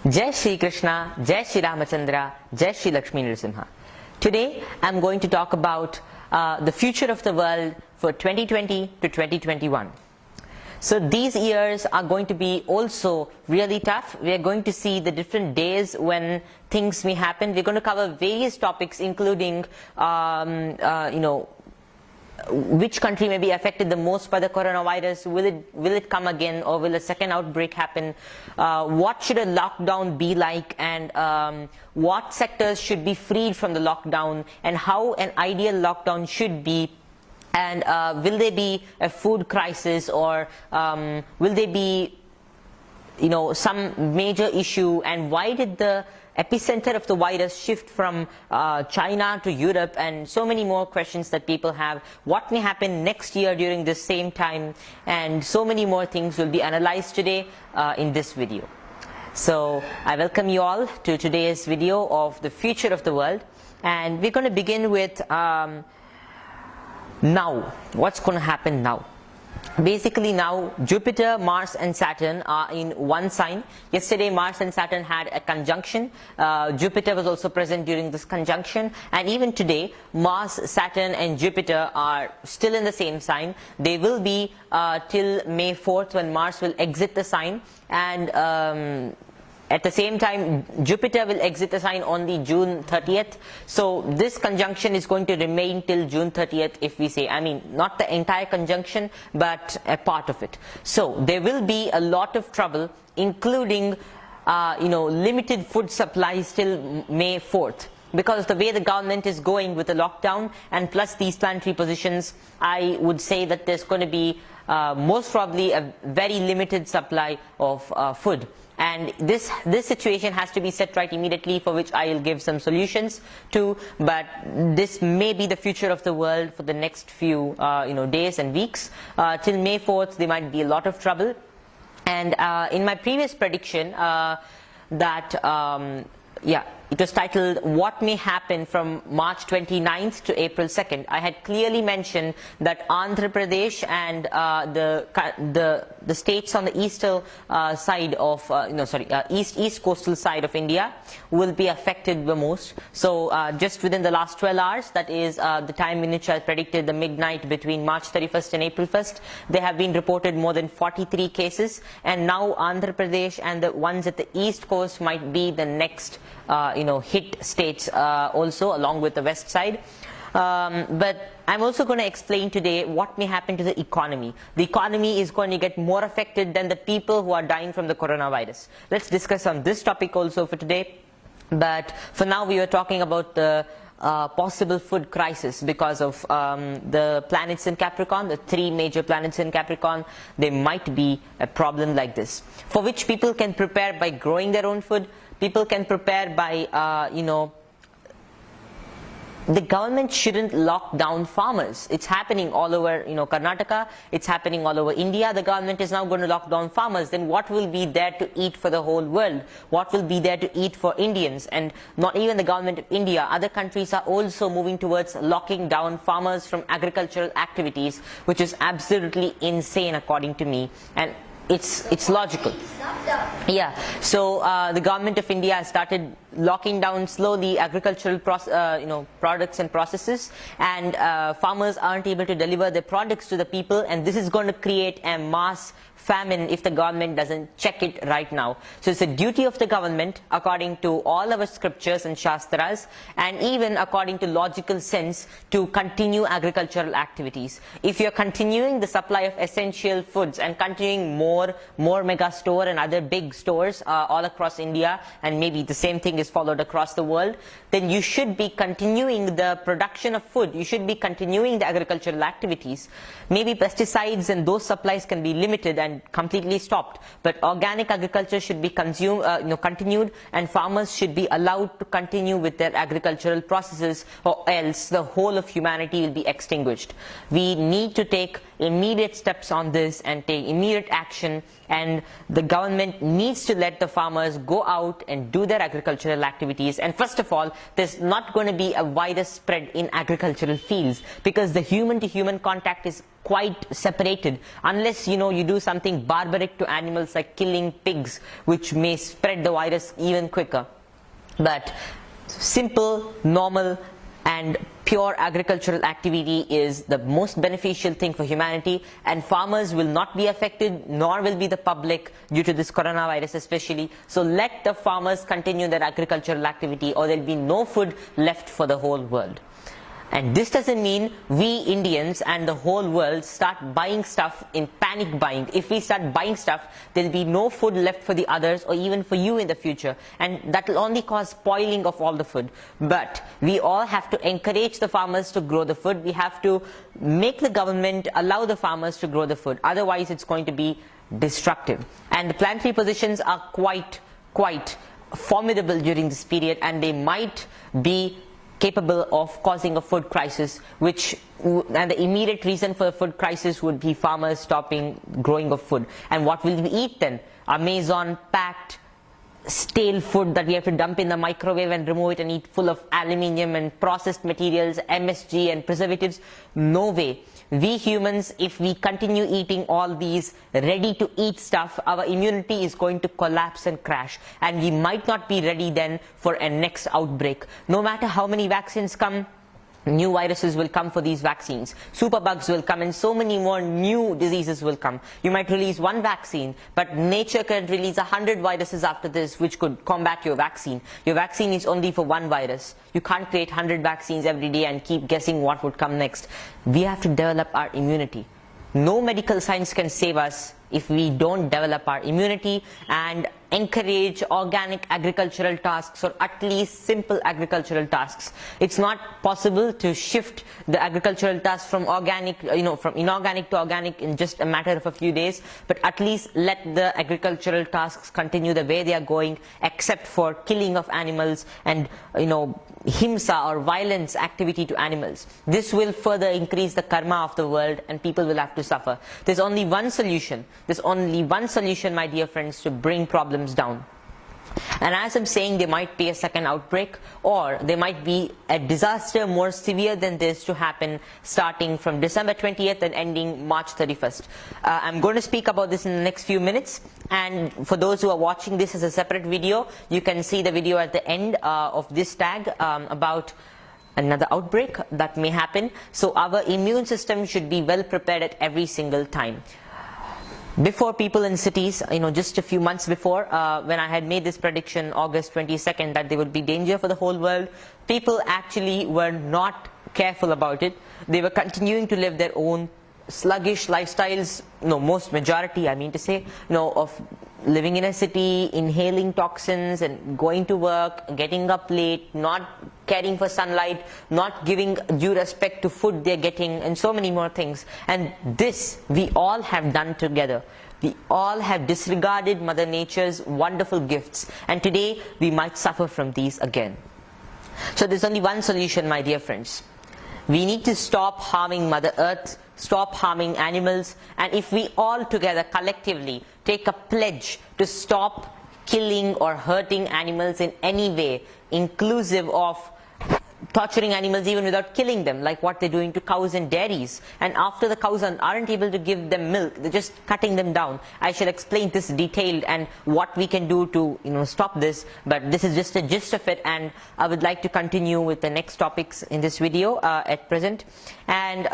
Jai Shri Krishna, Jai Shri Ramachandra, Jai Shri Lakshmi Nrsimha. Today I'm going to talk about the future of the world for 2020 to 2021. So these years are going to be also really tough. We are going to see the different days when things may happen. We're going to cover various topics, including which country may be affected the most by the coronavirus. Will it come again, or will a second outbreak happen? What should a lockdown be like, and what sectors should be freed from the lockdown, and how an ideal lockdown should be? And will there be a food crisis, or will there be some major issue? And why did the epicenter of the virus shift from China to Europe? And so many more questions that people have. What may happen next year during this same time? And so many more things will be analyzed today in this video. So I welcome you all to today's video of the future of the world. And we're going to begin with now. What's going to happen now? Basically now, Jupiter, Mars and Saturn are in one sign. Yesterday Mars and Saturn had a conjunction. Jupiter was also present during this conjunction, and even today Mars, Saturn and Jupiter are still in the same sign. They will be till May 4th, when Mars will exit the sign, and at the same time, Jupiter will exit the sign on the June 30th. So this conjunction is going to remain till June 30th, if we say. I mean, not the entire conjunction, but a part of it. So there will be a lot of trouble, including limited food supplies till May 4th. Because the way the government is going with the lockdown, and plus these planetary positions, I would say that there's going to be most probably a very limited supply of food. And this situation has to be set right immediately, for which I will give some solutions to. But this may be the future of the world for the next few days and weeks. Till May 4th, there might be a lot of trouble. And in my previous prediction, it was titled "What May Happen from March 29th to April 2nd." I had clearly mentioned that Andhra Pradesh and the states on the eastern side of east coastal side of India will be affected the most. So just within the last 12 hours, that is the time in which I predicted the midnight between March 31st and April 1st, there have been reported more than 43 cases, and now Andhra Pradesh and the ones at the east coast might be the next hit states also, along with the west side. But I'm also going to explain today what may happen to the economy. The economy is going to get more affected than the people who are dying from the coronavirus. Let's discuss on this topic also for today. But for now, we were talking about the possible food crisis because of the planets in Capricorn, the three major planets in Capricorn. There might be a problem like this, for which people can prepare by growing their own food. People can prepare by, the government shouldn't lock down farmers. It's happening all over, Karnataka. It's happening all over India. The government is now going to lock down farmers. Then what will be there to eat for the whole world? What will be there to eat for Indians? And not even the government of India. Other countries are also moving towards locking down farmers from agricultural activities, which is absolutely insane according to me. And it's logical. Yeah. So the government of India has started locking down slowly agricultural products and processes, and farmers aren't able to deliver their products to the people, and this is going to create a mass famine if the government doesn't check it right now. So it's a duty of the government, according to all our scriptures and shastras, and even according to logical sense, to continue agricultural activities. If you're continuing the supply of essential foods and continuing more mega store and other big stores all across India, and maybe the same thing is followed across the world, then you should be continuing the production of food. You should be continuing the agricultural activities. Maybe pesticides and those supplies can be limited and completely stopped, but organic agriculture should be continued, and farmers should be allowed to continue with their agricultural processes, or else the whole of humanity will be extinguished. We need to take immediate steps on this and take immediate action action, and the government needs to let the farmers go out and do their agricultural activities. And first of all, there's not going to be a virus spread in agricultural fields, because the human to human contact is quite separated, unless you do something barbaric to animals like killing pigs, which may spread the virus even quicker. But simple, normal and pure agricultural activity is the most beneficial thing for humanity, and farmers will not be affected, nor will be the public, due to this coronavirus especially. So let the farmers continue their agricultural activity, or there'll be no food left for the whole world. And this doesn't mean we Indians and the whole world start buying stuff in panic buying. If we start buying stuff, there'll be no food left for the others, or even for you in the future. And that will only cause spoiling of all the food. But we all have to encourage the farmers to grow the food. We have to make the government allow the farmers to grow the food. Otherwise, it's going to be destructive. And the planetary positions are quite formidable during this period, and they might be capable of causing a food crisis, and the immediate reason for the food crisis would be farmers stopping growing of food. And what will we eat then? Amazon packed stale food that we have to dump in the microwave and remove it and eat, full of aluminium and processed materials, MSG and preservatives? No way. We humans, if we continue eating all these ready to eat stuff, our immunity is going to collapse and crash, and we might not be ready then for a next outbreak. No matter how many vaccines come, new viruses will come for these vaccines. Superbugs will come, and so many more new diseases will come. You might release one vaccine, but nature can release 100 viruses after this, which could combat your vaccine. Your vaccine is only for one virus. You can't create 100 vaccines every day and keep guessing what would come next. We have to develop our immunity. No medical science can save us if we don't develop our immunity and encourage organic agricultural tasks, or at least simple agricultural tasks. It's not possible to shift the agricultural tasks from organic, from inorganic to organic in just a matter of a few days, but at least let the agricultural tasks continue the way they are going, except for killing of animals and himsa or violence activity to animals. This will further increase the karma of the world, and people will have to suffer. There's only one solution. There's only one solution, my dear friends, to bring problems down. And as I'm saying, there might be a second outbreak, or there might be a disaster more severe than this to happen starting from December 20th and ending March 31st. I'm going to speak about this in the next few minutes, and for those who are watching this as a separate video, you can see the video at the end of this tag about another outbreak that may happen. So our immune system should be well prepared at every single time. Before, people in cities, just a few months before, when I had made this prediction August 22nd that there would be danger for the whole world, people actually were not careful about it. They were continuing to live their own sluggish lifestyles, most majority, I mean to say, of living in a city, inhaling toxins and going to work, getting up late, not caring for sunlight, not giving due respect to food they're getting, and so many more things. And this we all have done together. We all have disregarded Mother Nature's wonderful gifts, and today we might suffer from these again. So there's only one solution, my dear friends. We need to stop harming Mother Earth, stop harming animals, and if we all together collectively take a pledge to stop killing or hurting animals in any way, inclusive of torturing animals even without killing them, like what they're doing to cows and dairies, and after the cows aren't able to give them milk, they're just cutting them down. I shall explain this detailed and what we can do to stop this, but this is just a gist of it, and I would like to continue with the next topics in this video at present. And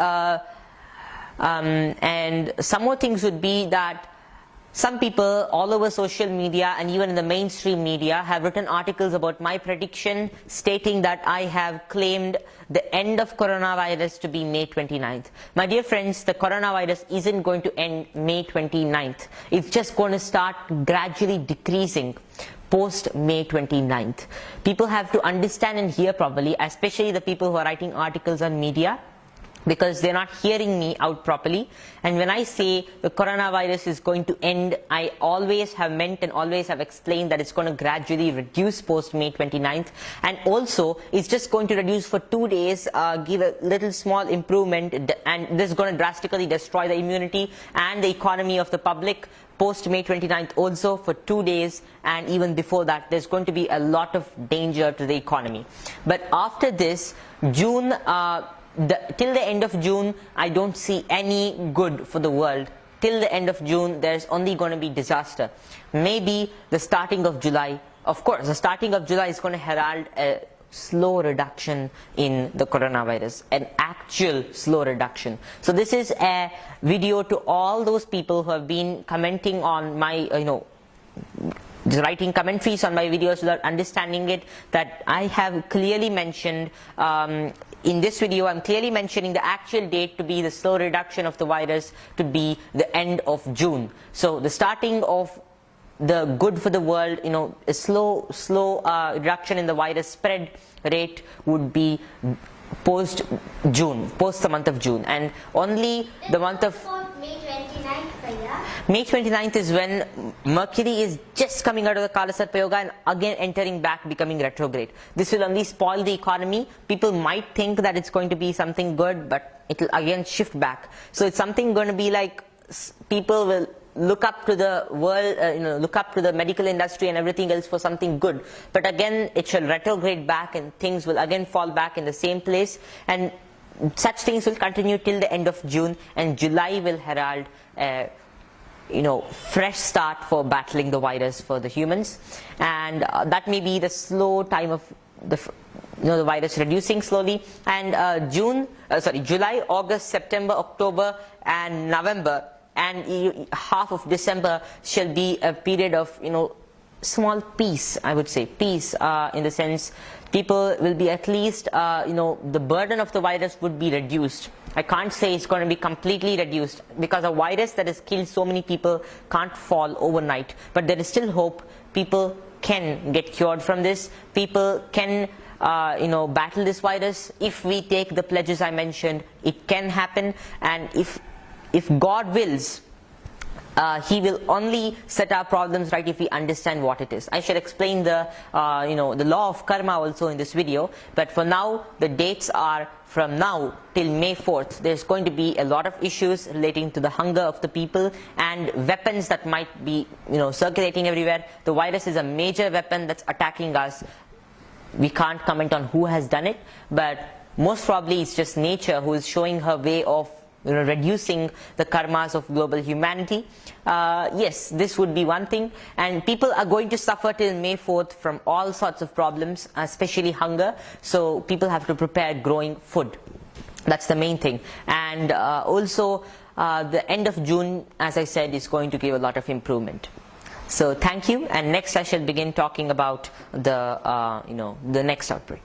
some more things would be that some people all over social media and even in the mainstream media have written articles about my prediction, stating that I have claimed the end of coronavirus to be May 29th. My dear friends, the coronavirus isn't going to end May 29th. It's just going to start gradually decreasing post May 29th. People have to understand and hear properly, especially the people who are writing articles on media, because they're not hearing me out properly. And when I say the coronavirus is going to end, I always have meant and always have explained that it's going to gradually reduce post May 29th, and also it's just going to reduce for 2 days, give a little small improvement, and this is going to drastically destroy the immunity and the economy of the public post May 29th also for 2 days, and even before that there's going to be a lot of danger to the economy. But after this, June, till the end of June, I don't see any good for the world. Till the end of June, there's only going to be disaster. Maybe the starting of July, of course, the starting of July is going to herald a slow reduction in the coronavirus, an actual slow reduction. So this is a video to all those people who have been commenting on my, writing commentaries on my videos without understanding it, that I have clearly mentioned in this video. I'm clearly mentioning the actual date to be the slow reduction of the virus to be the end of June. So the starting of the good for the world, a slow reduction in the virus spread rate would be post June, post the month of June, and only the month of May 29th, Bhaiya. May 29th is when Mercury is just coming out of the Kalasarpa Yoga and again entering back, becoming retrograde. This will only spoil the economy. People might think that it's going to be something good, but it will again shift back. So it's something going to be like people will look up to the world, look up to the medical industry and everything else for something good. But again, it shall retrograde back and things will again fall back in the same place. And such things will continue till the end of June, and July will herald a fresh start for battling the virus for the humans, and that may be the slow time of the virus reducing slowly. And July, August, September, October and November and half of December shall be a period of small peace. I would say peace in the sense people will be at least the burden of the virus would be reduced. I can't say it's going to be completely reduced, because a virus that has killed so many people can't fall overnight, but there is still hope. People can get cured from this. People can battle this virus if we take the pledges I mentioned. It can happen, and if God wills, He will only set our problems right if we understand what it is. I shall explain the law of karma also in this video, but for now the dates are from now till May 4th. There's going to be a lot of issues relating to the hunger of the people and weapons that might be circulating everywhere. The virus is a major weapon that's attacking us. We can't comment on who has done it, but most probably it's just nature who is showing her way of reducing the karmas of global humanity. Yes, this would be one thing, and people are going to suffer till May 4th from all sorts of problems, especially hunger. So people have to prepare growing food. That's the main thing. And also the end of June, as I said, is going to give a lot of improvement. So thank you, and next I shall begin talking about the next outbreak.